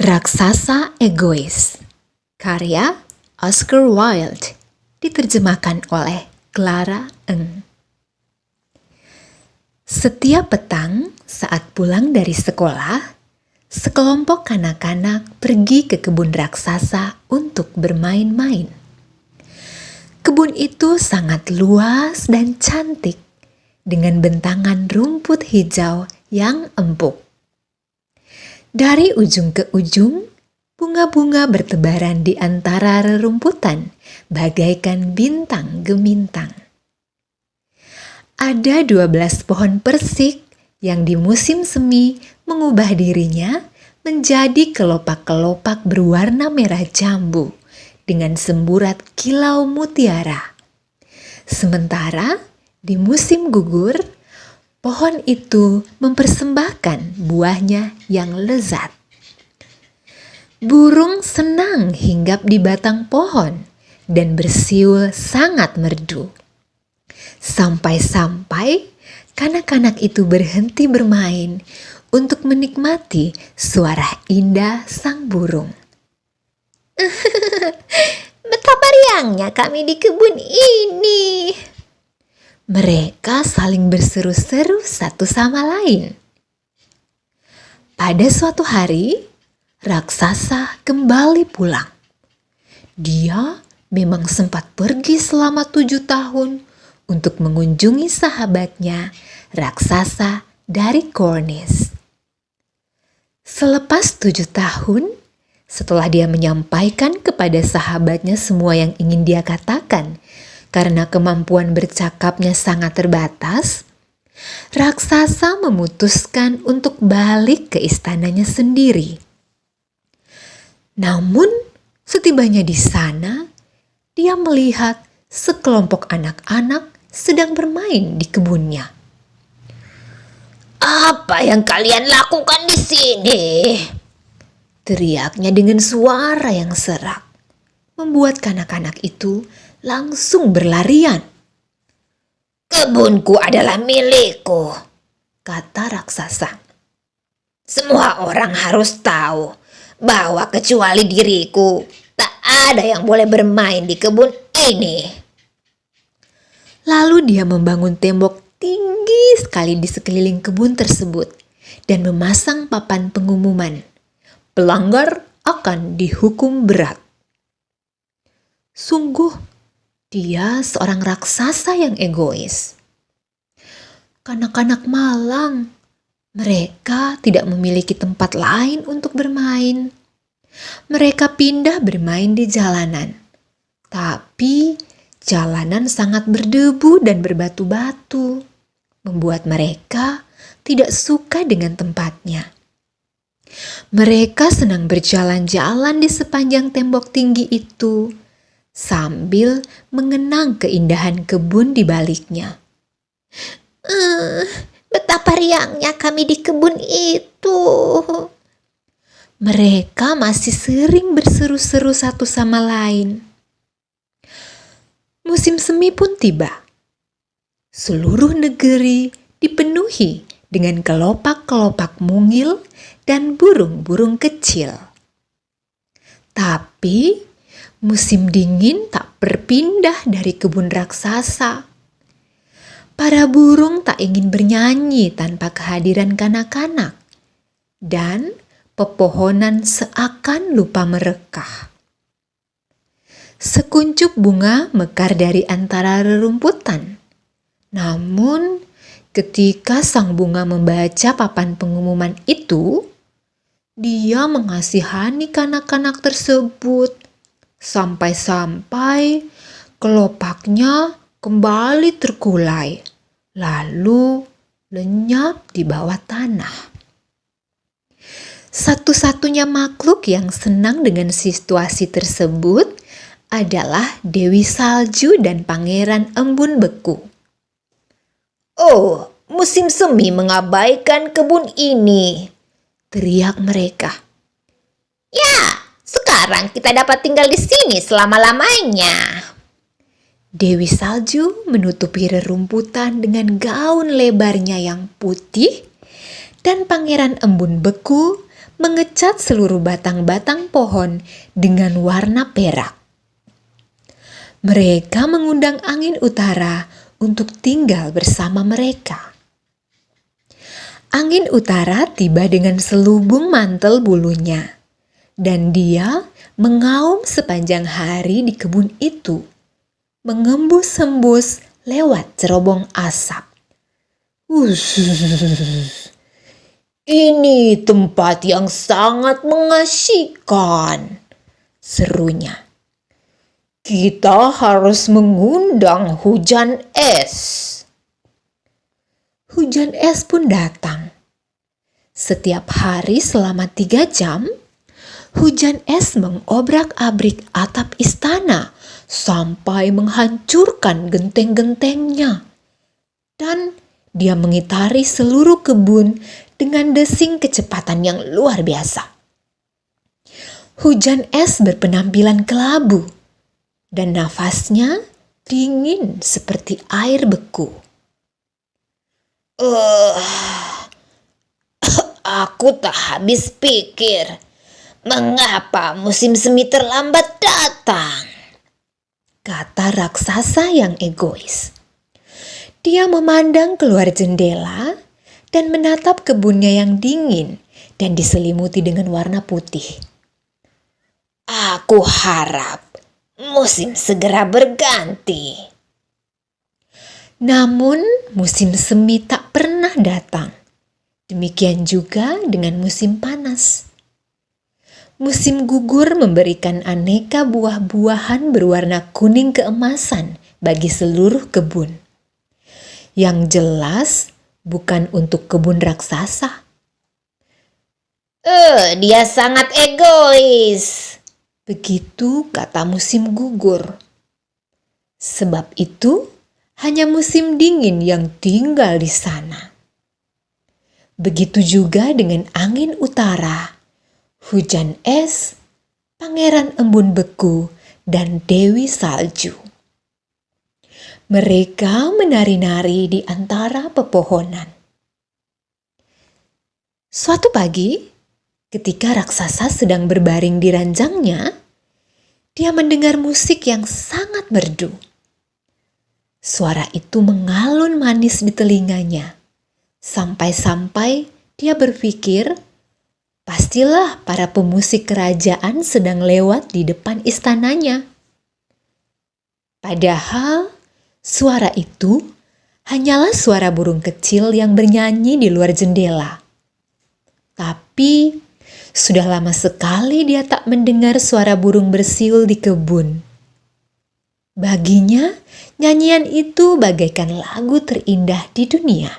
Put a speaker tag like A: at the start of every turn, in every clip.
A: Raksasa Egois, karya Oscar Wilde, diterjemahkan oleh Clara Eng. Setiap petang saat pulang dari sekolah, sekelompok anak-anak pergi ke kebun raksasa untuk bermain-main. Kebun itu sangat luas dan cantik, dengan bentangan rumput hijau yang empuk. Dari ujung ke ujung, bunga-bunga bertebaran di antara rerumputan, bagaikan bintang gemintang. Ada 12 pohon persik yang di musim semi mengubah dirinya menjadi kelopak-kelopak berwarna merah jambu dengan semburat kilau mutiara. Sementara di musim gugur, pohon itu mempersembahkan buahnya yang lezat. Burung senang hinggap di batang pohon dan bersiul sangat merdu. Sampai-sampai kanak-kanak itu berhenti bermain untuk menikmati suara indah sang burung.
B: Betapa riangnya kami di kebun ini.
A: Mereka saling berseru-seru satu sama lain. Pada suatu hari, raksasa kembali pulang. Dia memang sempat pergi selama 7 tahun untuk mengunjungi sahabatnya, raksasa dari Cornish. Selepas 7 tahun, setelah dia menyampaikan kepada sahabatnya semua yang ingin dia katakan, karena kemampuan bercakapnya sangat terbatas, raksasa memutuskan untuk balik ke istananya sendiri. Namun, setibanya di sana, dia melihat sekelompok anak-anak sedang bermain di kebunnya.
B: Apa yang kalian lakukan di sini?
A: Teriaknya dengan suara yang serak, membuat kanak-kanak itu langsung berlarian.
B: Kebunku adalah milikku,
A: kata raksasa.
B: Semua orang harus tahu bahwa kecuali diriku, tak ada yang boleh bermain di kebun ini.
A: Lalu dia membangun tembok tinggi sekali di sekeliling kebun tersebut dan memasang papan pengumuman. Pelanggar akan dihukum berat. Sungguh, dia seorang raksasa yang egois. Kanak-kanak malang, mereka tidak memiliki tempat lain untuk bermain. Mereka pindah bermain di jalanan, tapi jalanan sangat berdebu dan berbatu-batu, membuat mereka tidak suka dengan tempatnya. Mereka senang berjalan-jalan di sepanjang tembok tinggi itu, sambil mengenang keindahan kebun di baliknya.
B: Betapa riangnya kami di kebun itu.
A: Mereka masih sering berseru-seru satu sama lain. Musim semi pun tiba. Seluruh negeri dipenuhi dengan kelopak-kelopak mungil dan burung-burung kecil. Tapi musim dingin tak berpindah dari kebun raksasa. Para burung tak ingin bernyanyi tanpa kehadiran kanak-kanak, dan pepohonan seakan lupa merekah. Sekuncup bunga mekar dari antara rerumputan. Namun, ketika sang bunga membaca papan pengumuman itu, dia mengasihani kanak-kanak tersebut, sampai-sampai kelopaknya kembali terkulai, lalu lenyap di bawah tanah. Satu-satunya makhluk yang senang dengan situasi tersebut adalah Dewi Salju dan Pangeran Embun Beku.
B: Oh, musim semi mengabaikan kebun ini,
A: teriak mereka.
B: Ya, sekarang kita dapat tinggal di sini selama-lamanya.
A: Dewi Salju menutupi rerumputan dengan gaun lebarnya yang putih, dan Pangeran Embun Beku mengecat seluruh batang-batang pohon dengan warna perak. Mereka mengundang angin utara untuk tinggal bersama mereka. Angin utara tiba dengan selubung mantel bulunya, dan dia mengaum sepanjang hari di kebun itu, mengembus-hembus lewat cerobong asap. Ini tempat yang sangat mengasihkan, serunya. Kita harus mengundang hujan es. Hujan es pun datang. Setiap hari selama 3 jam, hujan es mengobrak-abrik atap istana sampai menghancurkan genteng-gentengnya. Dan dia mengitari seluruh kebun dengan desing kecepatan yang luar biasa. Hujan es berpenampilan kelabu, dan nafasnya dingin seperti air beku.
B: Aku tak habis pikir, mengapa musim semi terlambat datang?
A: Kata raksasa yang egois. Dia memandang keluar jendela dan menatap kebunnya yang dingin dan diselimuti dengan warna putih.
B: Aku harap musim segera berganti.
A: Namun musim semi tak pernah datang. Demikian juga dengan musim panas. Musim gugur memberikan aneka buah-buahan berwarna kuning keemasan bagi seluruh kebun. Yang jelas bukan untuk kebun raksasa.
B: Dia sangat egois.
A: Begitu kata musim gugur. Sebab itu hanya musim dingin yang tinggal di sana. Begitu juga dengan angin utara, hujan es, pangeran embun beku, dan dewi salju. Mereka menari-nari di antara pepohonan. Suatu pagi, ketika raksasa sedang berbaring di ranjangnya, dia mendengar musik yang sangat merdu. Suara itu mengalun manis di telinganya, sampai-sampai dia berpikir, pastilah para pemusik kerajaan sedang lewat di depan istananya. Padahal suara itu hanyalah suara burung kecil yang bernyanyi di luar jendela. Tapi sudah lama sekali dia tak mendengar suara burung bersiul di kebun. Baginya, nyanyian itu bagaikan lagu terindah di dunia.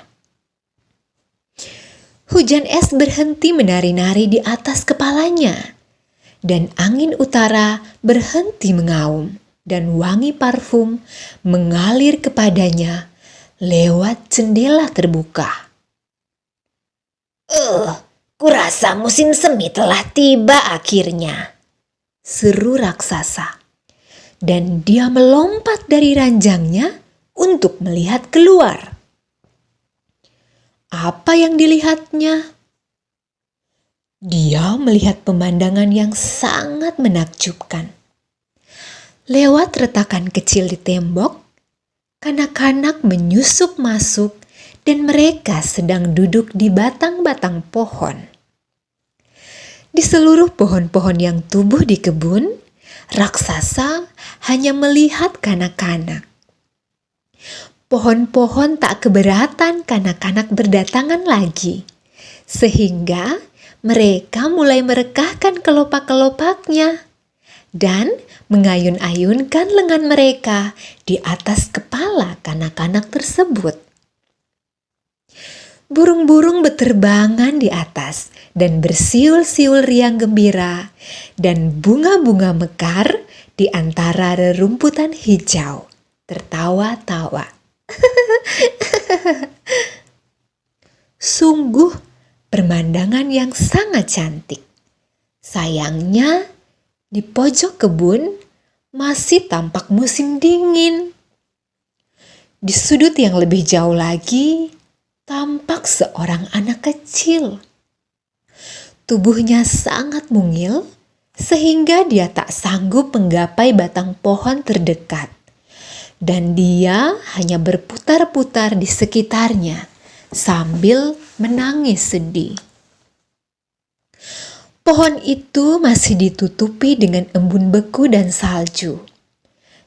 A: Hujan es berhenti menari-nari di atas kepalanya, dan angin utara berhenti mengaum, dan wangi parfum mengalir kepadanya lewat jendela terbuka.
B: Kurasa musim semi telah tiba akhirnya,
A: seru raksasa. Dan dia melompat dari ranjangnya untuk melihat keluar. Apa yang dilihatnya? Dia melihat pemandangan yang sangat menakjubkan. Lewat retakan kecil di tembok, kanak-kanak menyusup masuk dan mereka sedang duduk di batang-batang pohon. Di seluruh pohon-pohon yang tumbuh di kebun, raksasa hanya melihat kanak-kanak. Pohon-pohon tak keberatan kanak-kanak berdatangan lagi, sehingga mereka mulai merekahkan kelopak-kelopaknya dan mengayun-ayunkan lengan mereka di atas kepala kanak-kanak tersebut. Burung-burung beterbangan di atas dan bersiul-siul riang gembira, dan bunga-bunga mekar di antara rerumputan hijau, tertawa-tawa. Sungguh pemandangan yang sangat cantik. Sayangnya, di pojok kebun masih tampak musim dingin. Di sudut yang lebih jauh lagi, tampak seorang anak kecil. Tubuhnya sangat mungil sehingga dia tak sanggup menggapai batang pohon terdekat. Dan dia hanya berputar-putar di sekitarnya sambil menangis sedih. Pohon itu masih ditutupi dengan embun beku dan salju.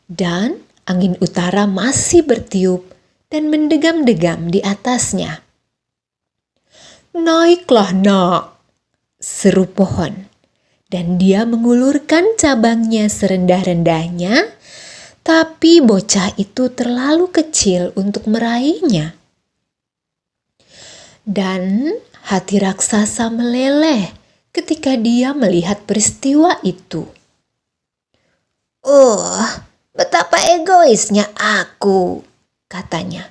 A: Dan angin utara masih bertiup dan mendegam-degam di atasnya. "Naiklah, nak," seru pohon. Dan dia mengulurkan cabangnya serendah-rendahnya, tapi bocah itu terlalu kecil untuk meraihnya. Dan hati raksasa meleleh ketika dia melihat peristiwa itu.
B: Betapa egoisnya aku, katanya.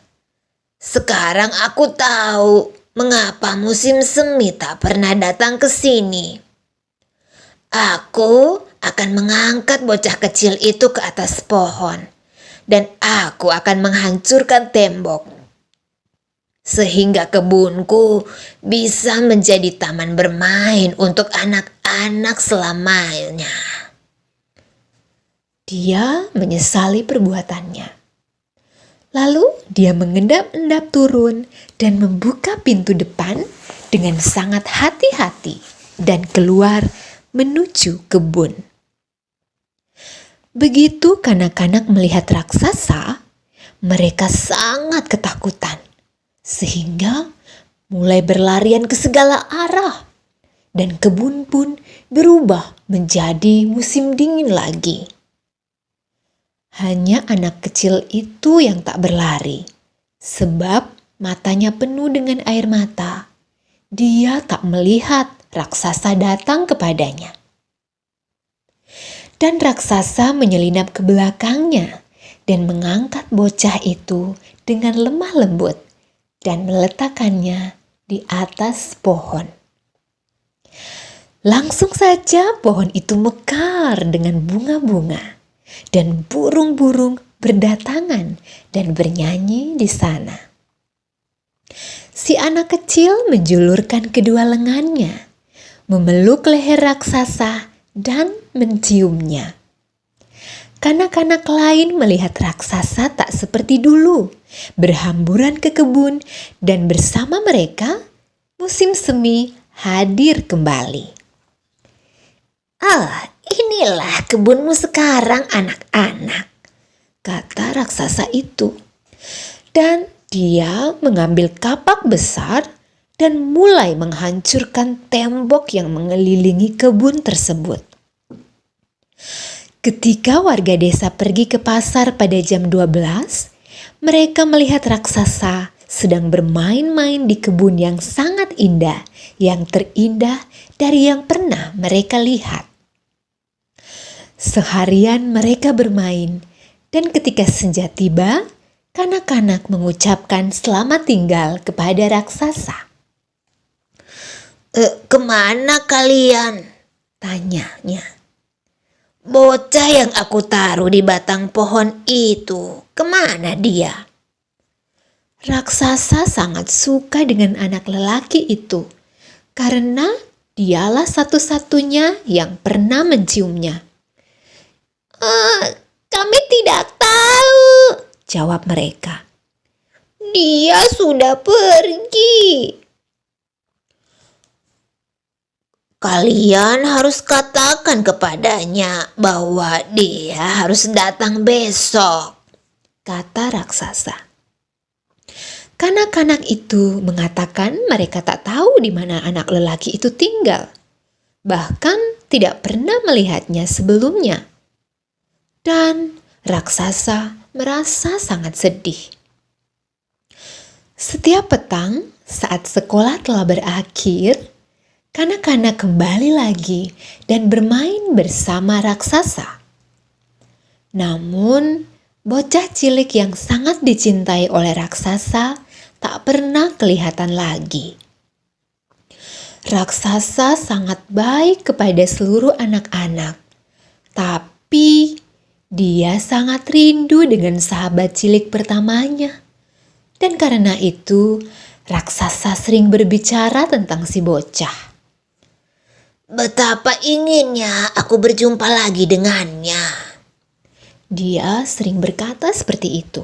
B: Sekarang aku tahu mengapa musim semi tak pernah datang ke sini. Aku akan mengangkat bocah kecil itu ke atas pohon, dan aku akan menghancurkan tembok, sehingga kebunku bisa menjadi taman bermain untuk anak-anak selamanya.
A: Dia menyesali perbuatannya. Lalu dia mengendap-endap turun dan membuka pintu depan dengan sangat hati-hati dan keluar menuju kebun. Begitu kanak-kanak melihat raksasa, mereka sangat ketakutan, sehingga mulai berlarian ke segala arah, dan kebun pun berubah menjadi musim dingin lagi. Hanya anak kecil itu yang tak berlari, sebab matanya penuh dengan air mata. Dia tak melihat raksasa datang kepadanya. Dan raksasa menyelinap ke belakangnya dan mengangkat bocah itu dengan lemah lembut dan meletakkannya di atas pohon. Langsung saja pohon itu mekar dengan bunga-bunga dan burung-burung berdatangan dan bernyanyi di sana. Si anak kecil menjulurkan kedua lengannya, memeluk leher raksasa dan menciumnya. Kanak-kanak lain melihat raksasa tak seperti dulu, berhamburan ke kebun, dan bersama mereka musim semi hadir kembali.
B: Inilah kebunmu sekarang, anak-anak, kata raksasa itu.
A: Dan dia mengambil kapak besar dan mulai menghancurkan tembok yang mengelilingi kebun tersebut. Ketika warga desa pergi ke pasar pada jam 12, mereka melihat raksasa sedang bermain-main di kebun yang sangat indah, yang terindah dari yang pernah mereka lihat. Seharian mereka bermain, dan ketika senja tiba, kanak-kanak mengucapkan selamat tinggal kepada raksasa.
B: Kemana kalian? Tanyanya. Bocah yang aku taruh di batang pohon itu, kemana dia?
A: Raksasa sangat suka dengan anak lelaki itu, karena dialah satu-satunya yang pernah menciumnya.
B: Kami tidak tahu, jawab mereka. Dia sudah pergi. Kalian harus katakan kepadanya bahwa dia harus datang besok, kata raksasa.
A: Kanak-kanak itu mengatakan mereka tak tahu di mana anak lelaki itu tinggal, bahkan tidak pernah melihatnya sebelumnya. Dan raksasa merasa sangat sedih. Setiap petang saat sekolah telah berakhir, kanak-kanak kembali lagi dan bermain bersama raksasa. Namun, bocah cilik yang sangat dicintai oleh raksasa tak pernah kelihatan lagi. Raksasa sangat baik kepada seluruh anak-anak, tapi dia sangat rindu dengan sahabat cilik pertamanya. Dan karena itu, raksasa sering berbicara tentang si bocah.
B: Betapa inginnya aku berjumpa lagi dengannya.
A: Dia sering berkata seperti itu.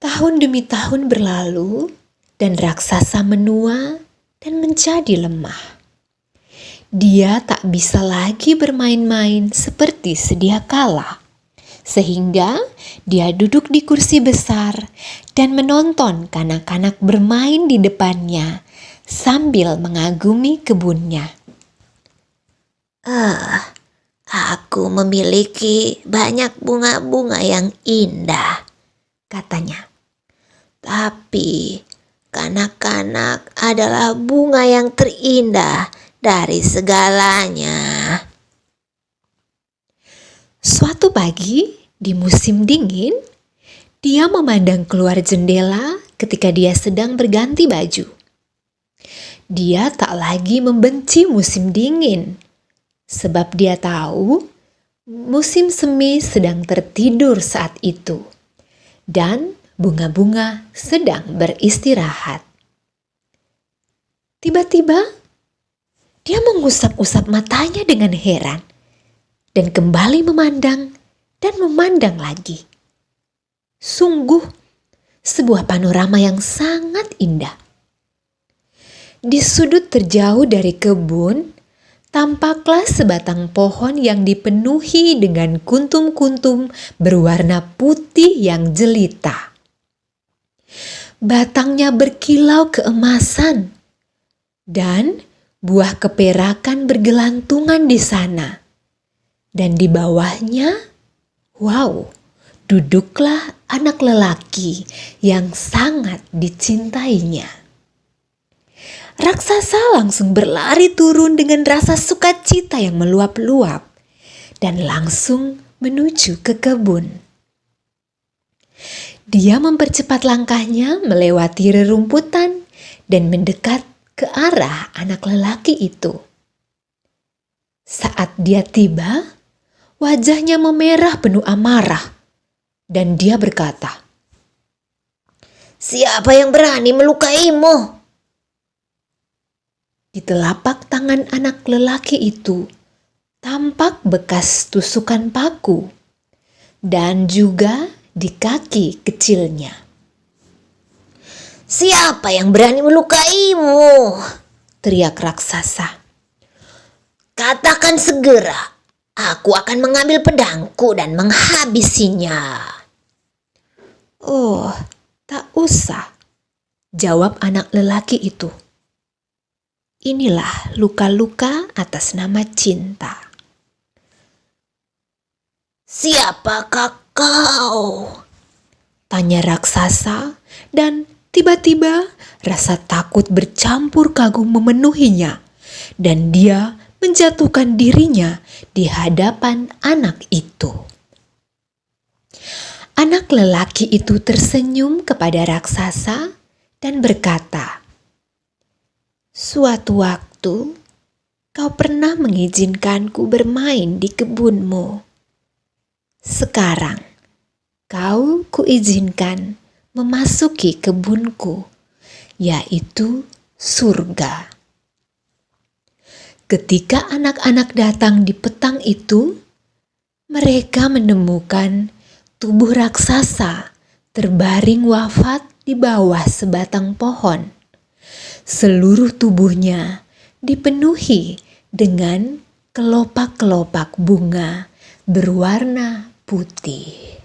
A: Tahun demi tahun berlalu dan raksasa menua dan menjadi lemah. Dia tak bisa lagi bermain-main seperti sedia kala. Sehingga dia duduk di kursi besar dan menonton kanak-kanak bermain di depannya sambil mengagumi kebunnya.
B: Aku memiliki banyak bunga-bunga yang indah, katanya. Tapi kanak-kanak adalah bunga yang terindah dari segalanya.
A: Suatu pagi di musim dingin, dia memandang keluar jendela ketika dia sedang berganti baju. Dia tak lagi membenci musim dingin, sebab dia tahu musim semi sedang tertidur saat itu, dan bunga-bunga sedang beristirahat. Tiba-tiba, dia mengusap-usap matanya dengan heran, dan kembali memandang dan memandang lagi. Sungguh, sebuah panorama yang sangat indah. Di sudut terjauh dari kebun, tampaklah sebatang pohon yang dipenuhi dengan kuntum-kuntum berwarna putih yang jelita. Batangnya berkilau keemasan, dan buah keperakan bergelantungan di sana. Dan di bawahnya, wow, duduklah anak lelaki yang sangat dicintainya. Raksasa langsung berlari turun dengan rasa sukacita yang meluap-luap dan langsung menuju ke kebun. Dia mempercepat langkahnya melewati rerumputan dan mendekat ke arah anak lelaki itu. Saat dia tiba, wajahnya memerah penuh amarah dan dia berkata,
B: "Siapa yang berani melukaimu?"
A: Di telapak tangan anak lelaki itu tampak bekas tusukan paku dan juga di kaki kecilnya.
B: "Siapa yang berani melukaimu?"
A: teriak raksasa.
B: "Katakan segera, aku akan mengambil pedangku dan menghabisinya."
A: "Oh, tak usah," jawab anak lelaki itu. "Inilah luka-luka atas nama cinta."
B: "Siapakah kau?"
A: tanya raksasa, dan tiba-tiba rasa takut bercampur kagum memenuhinya, dan dia menjatuhkan dirinya di hadapan anak itu. Anak lelaki itu tersenyum kepada raksasa dan berkata, "Suatu waktu, kau pernah mengizinkanku bermain di kebunmu. Sekarang, kau kuizinkan memasuki kebunku, yaitu surga." Ketika anak-anak datang di petang itu, mereka menemukan tubuh raksasa terbaring wafat di bawah sebatang pohon. Seluruh tubuhnya dipenuhi dengan kelopak-kelopak bunga berwarna putih.